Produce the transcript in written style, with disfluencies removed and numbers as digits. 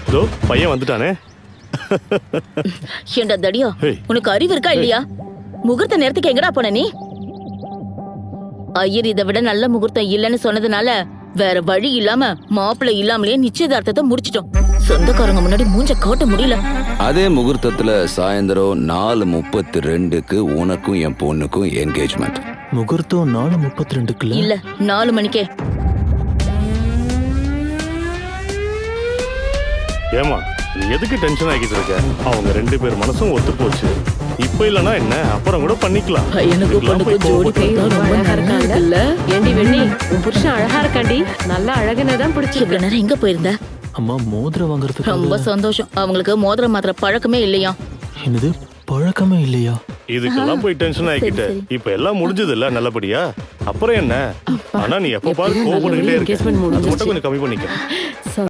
இதோ பையன் வந்துட்டானே. ஏண்டா தடியா, ஏய். உனக்கு அறிவு இருக்கா இல்லையா? முகூர்த்த நேரத்துக்கு எங்கடா போன நீ? ஐயர் இதை விட நல்ல முகூர்த்தம் இல்லைன்னு சொன்னதுனால வேற வழி இல்லாம மாப்பிள்ளை இல்லாமலே நிச்சயதார்த்தத்தை முடிச்சிட்டோம். சொந்தக்காரங்க முன்னாடி மூஞ்ச காட்ட முடியல. அதே முகூர்த்தத்துல சாயந்தரம் 4:32க்கு உனக்கும் என் பொண்ணுக்கும் என்கேஜ்மெண்ட். முகூர்த்தம் 4:32க்குல இல்ல 4 மணிக்கே. ஏமா நீ எதுக்கு டென்ஷன் ஆகிட்டு இருக்க? அவங்க 2 பேர் மனசும் ஒத்து போச்சு. இப்ப இல்லனா என்ன, அப்புறம் கூட பண்ணிக்கலாம். பையனுக்கு பொண்ணுக்கு ஜோடி பார்த்தா ரொம்ப நல்லா இருக்குல்ல? ஏண்டி வெண்ணி, உன் புருஷன் அழகா இருக்காண்டி. நல்லா அழகுனதான் பிடிச்சிருக்கு. இவ்வளவு நேரம் எங்க போயிருந்த? அம்மா மோதிரம் வாங்குறதுக்கு. ரொம்ப சந்தோஷம். அவங்களுக்கு மோதிரம் மாத்திர பழக்கமே இல்லையா? என்னது பழக்கமே இல்லையா? இதுக்கெல்லாம் போய் டென்ஷன் ஆகிக்கிட்ட. இப்ப எல்லாம் முடிஞ்சது இல்ல நல்லபடியா? அப்புறம் என்ன? ஆனா நீ எப்ப பாரு கோவப்பட்டுக்கிட்டே இருக்க. அது மட்டும் கொஞ்சம் கம்மி பண்ணிக்க.